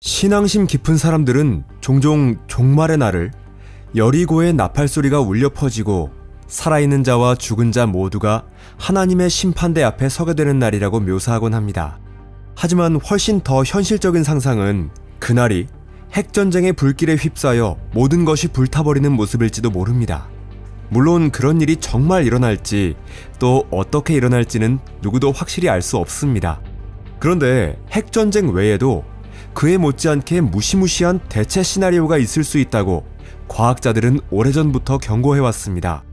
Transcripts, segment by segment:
신앙심 깊은 사람들은 종종 종말의 날을 여리고의 나팔 소리가 울려 퍼지고 살아있는 자와 죽은 자 모두가 하나님의 심판대 앞에 서게 되는 날이라고 묘사하곤 합니다. 하지만 훨씬 더 현실적인 상상은 그날이 핵전쟁의 불길에 휩싸여 모든 것이 불타버리는 모습일지도 모릅니다. 물론 그런 일이 정말 일어날지 또 어떻게 일어날지는 누구도 확실히 알 수 없습니다. 그런데 핵전쟁 외에도 그에 못지않게 무시무시한 대체 시나리오가 있을 수 있다고 과학자들은 오래전부터 경고해왔습니다.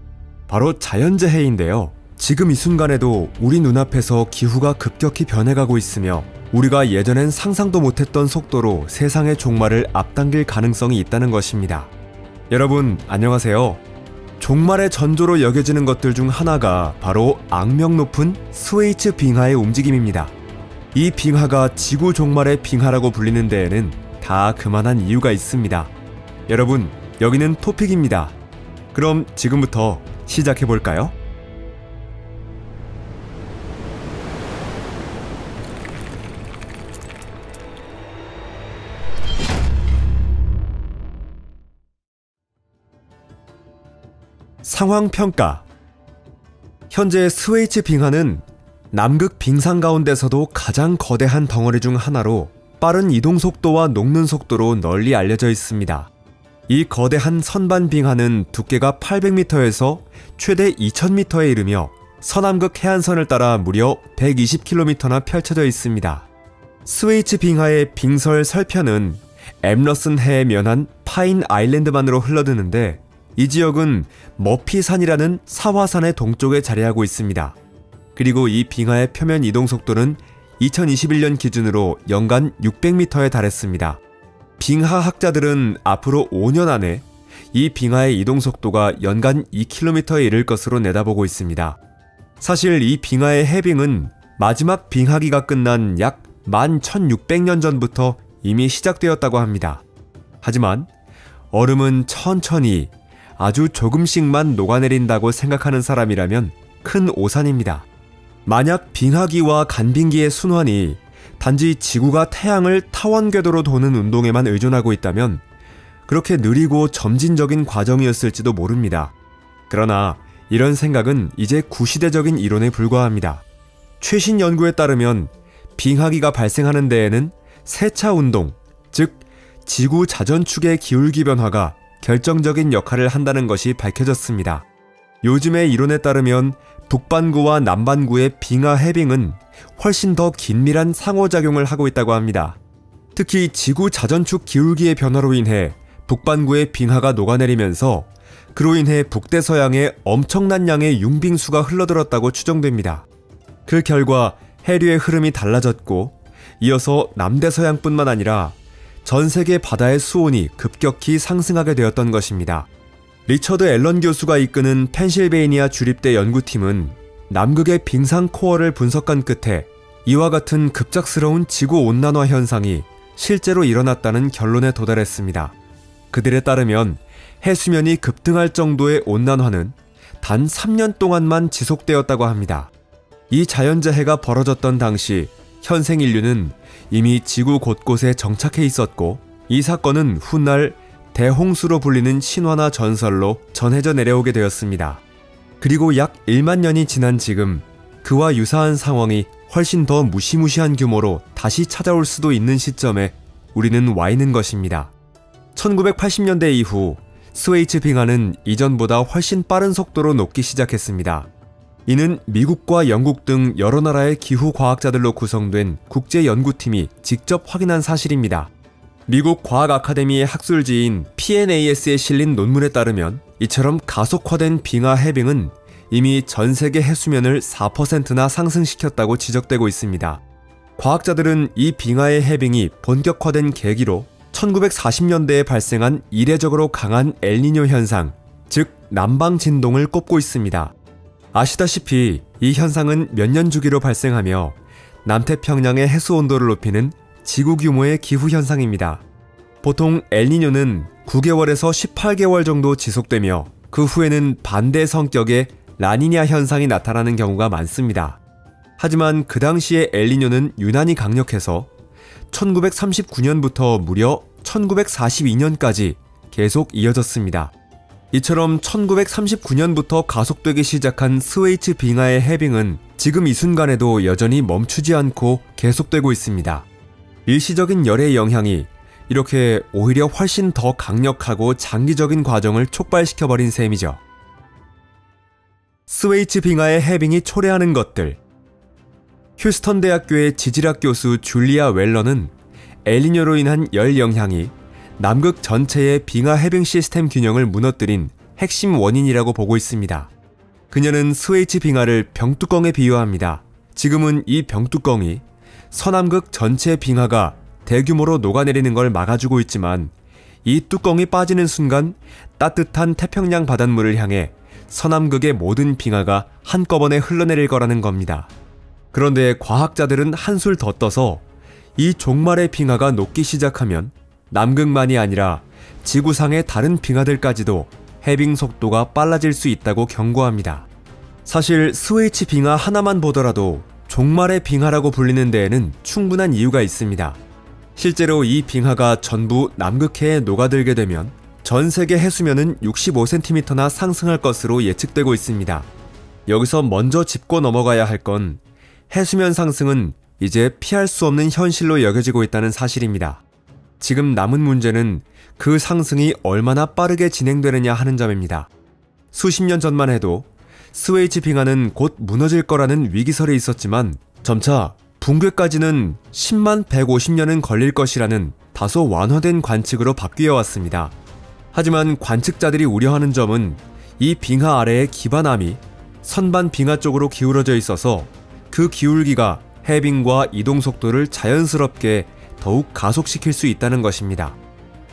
바로 자연재해인데요. 지금 이 순간에도 우리 눈앞에서 기후가 급격히 변해가고 있으며 우리가 예전엔 상상도 못했던 속도로 세상의 종말을 앞당길 가능성이 있다는 것입니다. 여러분 안녕하세요. 종말의 전조로 여겨지는 것들 중 하나가 바로 악명 높은 스웨이츠 빙하의 움직임입니다. 이 빙하가 지구 종말의 빙하라고 불리는 데에는 다 그만한 이유가 있습니다. 여러분, 여기는 토픽입니다. 그럼 지금부터 시작해볼까요? 상황평가. 현재 스웨이츠 빙하는 남극 빙상 가운데서도 가장 거대한 덩어리 중 하나로 빠른 이동 속도와 녹는 속도로 널리 알려져 있습니다. 이 거대한 선반 빙하는 두께가 800m에서 최대 2000m에 이르며 서남극 해안선을 따라 무려 120km나 펼쳐져 있습니다. 스웨이츠 빙하의 빙설 설편은 엠러슨 해에 면한 파인 아일랜드만으로 흘러드는데 이 지역은 머피산이라는 사화산의 동쪽에 자리하고 있습니다. 그리고 이 빙하의 표면 이동 속도는 2021년 기준으로 연간 600m에 달했습니다. 빙하 학자들은 앞으로 5년 안에 이 빙하의 이동 속도가 연간 2km에 이를 것으로 내다보고 있습니다. 사실 이 빙하의 해빙은 마지막 빙하기가 끝난 약 11,600년 전부터 이미 시작되었다고 합니다. 하지만 얼음은 천천히 아주 조금씩만 녹아내린다고 생각하는 사람이라면 큰 오산입니다. 만약 빙하기와 간빙기의 순환이 단지 지구가 태양을 타원 궤도로 도는 운동에만 의존하고 있다면 그렇게 느리고 점진적인 과정이었을지도 모릅니다. 그러나 이런 생각은 이제 구시대적인 이론에 불과합니다. 최신 연구에 따르면 빙하기가 발생하는 데에는 세차 운동, 즉 지구 자전축의 기울기 변화가 결정적인 역할을 한다는 것이 밝혀졌습니다. 요즘의 이론에 따르면 북반구와 남반구의 빙하 해빙은 훨씬 더 긴밀한 상호작용을 하고 있다고 합니다. 특히 지구 자전축 기울기의 변화로 인해 북반구의 빙하가 녹아내리면서 그로 인해 북대서양에 엄청난 양의 융빙수가 흘러들었다고 추정됩니다. 그 결과 해류의 흐름이 달라졌고 이어서 남대서양뿐만 아니라 전 세계 바다의 수온이 급격히 상승하게 되었던 것입니다. 리처드 앨런 교수가 이끄는 펜실베이니아 주립대 연구팀은 남극의 빙상 코어를 분석한 끝에 이와 같은 급작스러운 지구온난화 현상이 실제로 일어났다는 결론에 도달했습니다. 그들에 따르면 해수면이 급등할 정도의 온난화는 단 3년 동안만 지속되었다고 합니다. 이 자연재해가 벌어졌던 당시 현생 인류는 이미 지구 곳곳에 정착해 있었고 이 사건은 훗날 대홍수로 불리는 신화나 전설로 전해져 내려오게 되었습니다. 그리고 약 1만 년이 지난 지금 그와 유사한 상황이 훨씬 더 무시무시한 규모로 다시 찾아올 수도 있는 시점에 우리는 와 있는 것입니다. 1980년대 이후 스웨이츠 빙하는 이전보다 훨씬 빠른 속도로 녹기 시작했습니다. 이는 미국과 영국 등 여러 나라의 기후 과학자들로 구성된 국제연구팀이 직접 확인한 사실입니다. 미국 과학 아카데미의 학술지인 PNAS에 실린 논문에 따르면 이처럼 가속화된 빙하 해빙은 이미 전 세계 해수면을 4%나 상승시켰다고 지적되고 있습니다. 과학자들은 이 빙하의 해빙이 본격화된 계기로 1940년대에 발생한 이례적으로 강한 엘니뇨 현상, 즉 남방 진동을 꼽고 있습니다. 아시다시피 이 현상은 몇 년 주기로 발생하며 남태평양의 해수 온도를 높이는 지구 규모의 기후 현상입니다. 보통 엘니뇨는 9개월에서 18개월 정도 지속되며 그 후에는 반대 성격의 라니냐 현상이 나타나는 경우가 많습니다. 하지만 그 당시의 엘니뇨는 유난히 강력해서 1939년부터 무려 1942년까지 계속 이어졌습니다. 이처럼 1939년부터 가속되기 시작한 스웨이츠 빙하의 해빙은 지금 이 순간에도 여전히 멈추지 않고 계속되고 있습니다. 일시적인 열의 영향이 이렇게 오히려 훨씬 더 강력하고 장기적인 과정을 촉발시켜버린 셈이죠. 스웨이츠 빙하의 해빙이 초래하는 것들. 휴스턴 대학교의 지질학 교수 줄리아 웰러는 엘니뇨로 인한 열 영향이 남극 전체의 빙하 해빙 시스템 균형을 무너뜨린 핵심 원인이라고 보고 있습니다. 그녀는 스웨이츠 빙하를 병뚜껑에 비유합니다. 지금은 이 병뚜껑이 서남극 전체 빙하가 대규모로 녹아내리는 걸 막아주고 있지만 이 뚜껑이 빠지는 순간 따뜻한 태평양 바닷물을 향해 서남극의 모든 빙하가 한꺼번에 흘러내릴 거라는 겁니다. 그런데 과학자들은 한술 더 떠서 이 종말의 빙하가 녹기 시작하면 남극만이 아니라 지구상의 다른 빙하들까지도 해빙 속도가 빨라질 수 있다고 경고합니다. 사실 스웨이츠 빙하 하나만 보더라도 종말의 빙하라고 불리는 데에는 충분한 이유가 있습니다. 실제로 이 빙하가 전부 남극해에 녹아들게 되면 전 세계 해수면은 65cm나 상승할 것으로 예측되고 있습니다. 여기서 먼저 짚고 넘어가야 할 건 해수면 상승은 이제 피할 수 없는 현실로 여겨지고 있다는 사실입니다. 지금 남은 문제는 그 상승이 얼마나 빠르게 진행되느냐 하는 점입니다. 수십 년 전만 해도 스웨이츠 빙하는 곧 무너질 거라는 위기설이 있었지만 점차 붕괴까지는 10만 150년은 걸릴 것이라는 다소 완화된 관측으로 바뀌어 왔습니다. 하지만 관측자들이 우려하는 점은 이 빙하 아래의 기반암이 선반 빙하 쪽으로 기울어져 있어서 그 기울기가 해빙과 이동 속도를 자연스럽게 더욱 가속시킬 수 있다는 것입니다.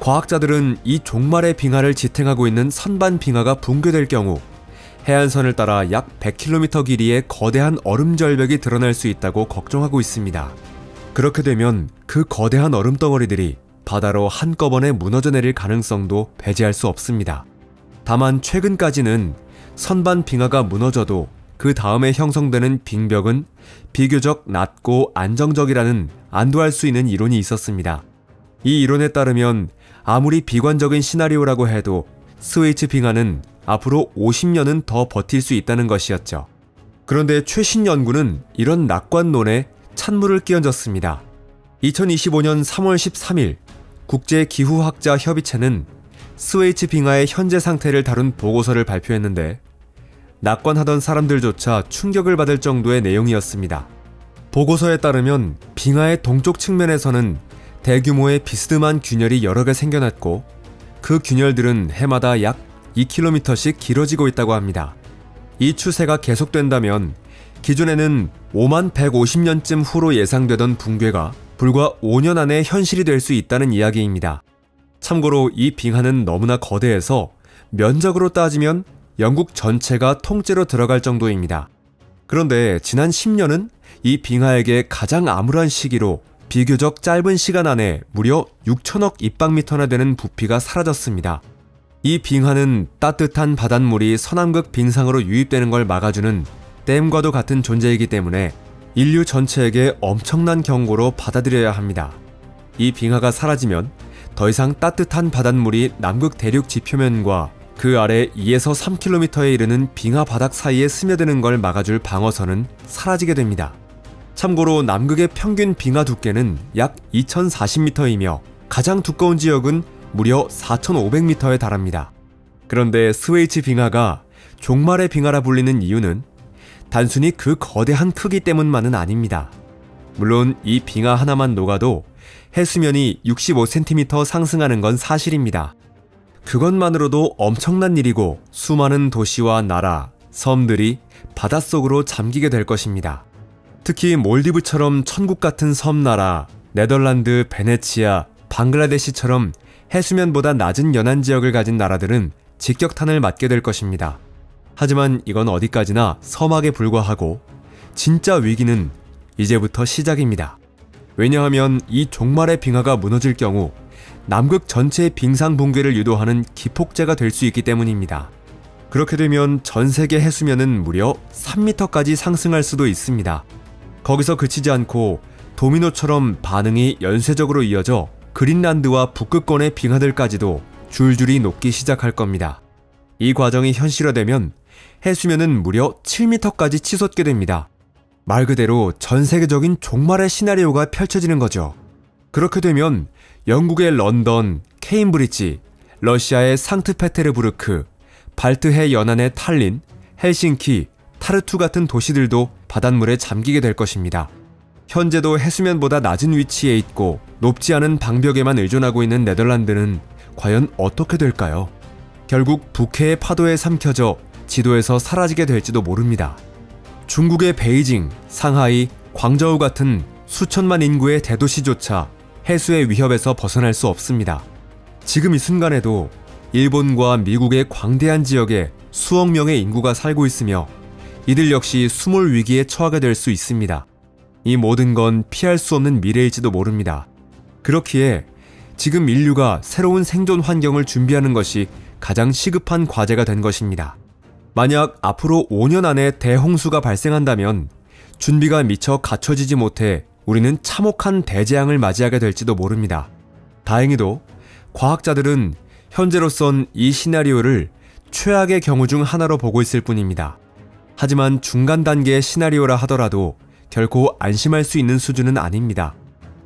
과학자들은 이 종말의 빙하를 지탱하고 있는 선반 빙하가 붕괴될 경우 해안선을 따라 약 100km 길이의 거대한 얼음 절벽이 드러날 수 있다고 걱정하고 있습니다. 그렇게 되면 그 거대한 얼음 덩어리들이 바다로 한꺼번에 무너져 내릴 가능성도 배제할 수 없습니다. 다만 최근까지는 선반 빙하가 무너져도 그 다음에 형성되는 빙벽은 비교적 낮고 안정적이라는 안도할 수 있는 이론이 있었습니다. 이 이론에 따르면 아무리 비관적인 시나리오라고 해도 스웨이츠 빙하는 앞으로 50년은 더 버틸 수 있다는 것이었죠. 그런데 최신 연구는 이런 낙관론에 찬물을 끼얹었습니다. 2025년 3월 13일 국제기후학자협의체는 스웨이츠 빙하의 현재 상태를 다룬 보고서를 발표했는데 낙관하던 사람들조차 충격을 받을 정도의 내용이었습니다. 보고서에 따르면 빙하의 동쪽 측면에서는 대규모의 비스듬한 균열이 여러 개 생겨났고 그 균열들은 해마다 약 2km씩 길어지고 있다고 합니다. 이 추세가 계속된다면 기존에는 5만 150년쯤 후로 예상되던 붕괴가 불과 5년 안에 현실이 될 수 있다는 이야기입니다. 참고로 이 빙하는 너무나 거대해서 면적으로 따지면 영국 전체가 통째로 들어갈 정도입니다. 그런데 지난 10년은 이 빙하에게 가장 암울한 시기로 비교적 짧은 시간 안에 무려 6천억 입방미터나 되는 부피가 사라졌습니다. 이 빙하는 따뜻한 바닷물이 서남극 빙상으로 유입되는 걸 막아주는 댐과도 같은 존재이기 때문에 인류 전체에게 엄청난 경고로 받아들여야 합니다. 이 빙하가 사라지면 더 이상 따뜻한 바닷물이 남극 대륙 지표면과 그 아래 2에서 3km에 이르는 빙하 바닥 사이에 스며드는 걸 막아줄 방어선은 사라지게 됩니다. 참고로 남극의 평균 빙하 두께는 약 2040m이며 가장 두꺼운 지역은 무려 4500m에 달합니다. 그런데 스웨이츠 빙하가 종말의 빙하라 불리는 이유는 단순히 그 거대한 크기 때문만은 아닙니다. 물론 이 빙하 하나만 녹아도 해수면이 65cm 상승하는 건 사실입니다. 그것만으로도 엄청난 일이고 수많은 도시와 나라, 섬들이 바닷속으로 잠기게 될 것입니다. 특히 몰디브처럼 천국 같은 섬나라, 네덜란드, 베네치아, 방글라데시처럼 해수면보다 낮은 연안 지역을 가진 나라들은 직격탄을 맞게 될 것입니다. 하지만 이건 어디까지나 서막에 불과하고 진짜 위기는 이제부터 시작입니다. 왜냐하면 이 종말의 빙하가 무너질 경우 남극 전체의 빙상 붕괴를 유도하는 기폭제가 될 수 있기 때문입니다. 그렇게 되면 전 세계 해수면은 무려 3m까지 상승할 수도 있습니다. 거기서 그치지 않고 도미노처럼 반응이 연쇄적으로 이어져 그린란드와 북극권의 빙하들까지도 줄줄이 녹기 시작할 겁니다. 이 과정이 현실화되면 해수면은 무려 7m까지 치솟게 됩니다. 말 그대로 전 세계적인 종말의 시나리오가 펼쳐지는 거죠. 그렇게 되면 영국의 런던, 케임브리지, 러시아의 상트페테르부르크, 발트해 연안의 탈린, 헬싱키, 타르투 같은 도시들도 바닷물에 잠기게 될 것입니다. 현재도 해수면보다 낮은 위치에 있고 높지 않은 방벽에만 의존하고 있는 네덜란드는 과연 어떻게 될까요? 결국 북해의 파도에 삼켜져 지도에서 사라지게 될지도 모릅니다. 중국의 베이징, 상하이, 광저우 같은 수천만 인구의 대도시조차 해수의 위협에서 벗어날 수 없습니다. 지금 이 순간에도 일본과 미국의 광대한 지역에 수억 명의 인구가 살고 있으며 이들 역시 수몰 위기에 처하게 될 수 있습니다. 이 모든 건 피할 수 없는 미래일지도 모릅니다. 그렇기에 지금 인류가 새로운 생존 환경을 준비하는 것이 가장 시급한 과제가 된 것입니다. 만약 앞으로 5년 안에 대홍수가 발생한다면 준비가 미처 갖춰지지 못해 우리는 참혹한 대재앙을 맞이하게 될지도 모릅니다. 다행히도 과학자들은 현재로선 이 시나리오를 최악의 경우 중 하나로 보고 있을 뿐입니다. 하지만 중간 단계의 시나리오라 하더라도 결코 안심할 수 있는 수준은 아닙니다.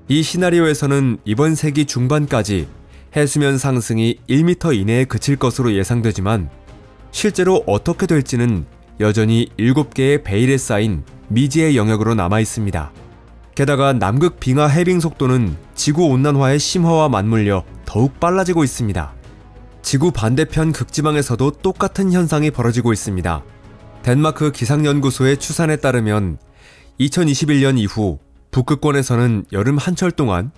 이 시나리오에서는 이번 세기 중반까지 해수면 상승이 1m 이내에 그칠 것으로 예상되지만 실제로 어떻게 될지는 여전히 7개의 베일에 쌓인 미지의 영역으로 남아 있습니다. 게다가 남극 빙하 해빙 속도는 지구 온난화의 심화와 맞물려 더욱 빨라지고 있습니다. 지구 반대편 극지방에서도 똑같은 현상이 벌어지고 있습니다. 덴마크 기상연구소의 추산에 따르면 2021년 이후 북극권에서는 여름 한철 동안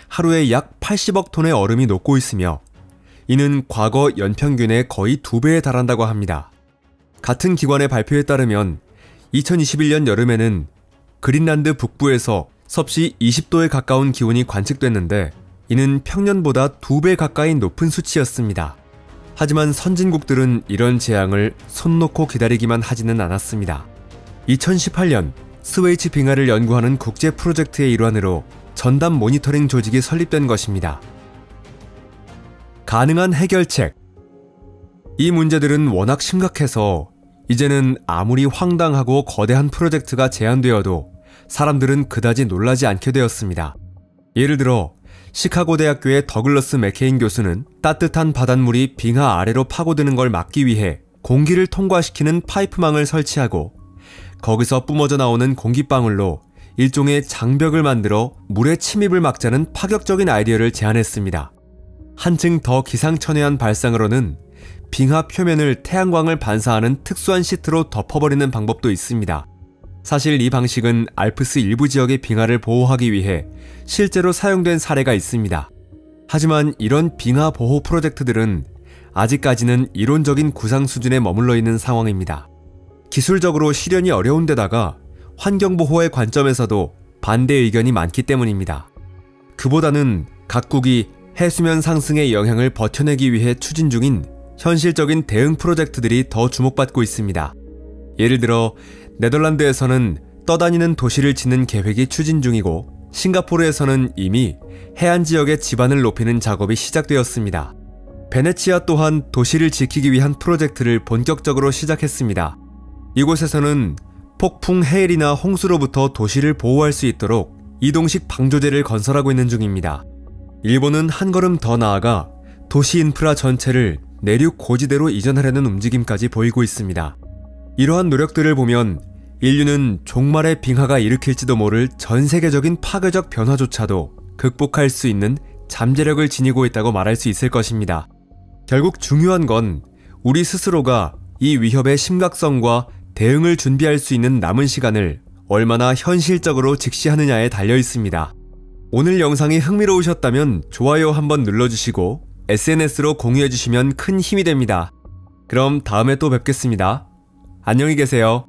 하루에 약 80억 톤의 얼음이 녹고 있으며 이는 과거 연평균의 거의 2배에 달한다고 합니다. 같은 기관의 발표에 따르면 2021년 여름에는 그린란드 북부에서 섭씨 20도에 가까운 기온이 관측됐는데 이는 평년보다 2배 가까이 높은 수치였습니다. 하지만 선진국들은 이런 재앙을 손 놓고 기다리기만 하지는 않았습니다. 2018년 스웨이치 빙하를 연구하는 국제 프로젝트의 일환으로 전담 모니터링 조직이 설립된 것입니다. 가능한 해결책. 이 문제들은 워낙 심각해서 이제는 아무리 황당하고 거대한 프로젝트가 제안되어도 사람들은 그다지 놀라지 않게 되었습니다. 예를 들어 시카고 대학교의 더글러스 맥케인 교수는 따뜻한 바닷물이 빙하 아래로 파고드는 걸 막기 위해 공기를 통과시키는 파이프망을 설치하고 거기서 뿜어져 나오는 공기방울로 일종의 장벽을 만들어 물의 침입을 막자는 파격적인 아이디어를 제안했습니다. 한층 더 기상천외한 발상으로는 빙하 표면을 태양광을 반사하는 특수한 시트로 덮어버리는 방법도 있습니다. 사실 이 방식은 알프스 일부 지역의 빙하를 보호하기 위해 실제로 사용된 사례가 있습니다. 하지만 이런 빙하 보호 프로젝트들은 아직까지는 이론적인 구상 수준에 머물러 있는 상황입니다. 기술적으로 실현이 어려운 데다가 환경보호의 관점에서도 반대 의견이 많기 때문입니다. 그보다는 각국이 해수면 상승의 영향을 버텨내기 위해 추진 중인 현실적인 대응 프로젝트들이 더 주목받고 있습니다. 예를 들어 네덜란드에서는 떠다니는 도시를 짓는 계획이 추진 중이고 싱가포르에서는 이미 해안 지역의 지반을 높이는 작업이 시작되었습니다. 베네치아 또한 도시를 지키기 위한 프로젝트를 본격적으로 시작했습니다. 이곳에서는 폭풍, 해일이나 홍수로부터 도시를 보호할 수 있도록 이동식 방조제를 건설하고 있는 중입니다. 일본은 한 걸음 더 나아가 도시 인프라 전체를 내륙 고지대로 이전하려는 움직임까지 보이고 있습니다. 이러한 노력들을 보면 인류는 종말의 빙하가 일으킬지도 모를 전 세계적인 파괴적 변화조차도 극복할 수 있는 잠재력을 지니고 있다고 말할 수 있을 것입니다. 결국 중요한 건 우리 스스로가 이 위협의 심각성과 대응을 준비할 수 있는 남은 시간을 얼마나 현실적으로 직시하느냐에 달려 있습니다. 오늘 영상이 흥미로우셨다면 좋아요 한번 눌러주시고 SNS로 공유해주시면 큰 힘이 됩니다. 그럼 다음에 또 뵙겠습니다. 안녕히 계세요.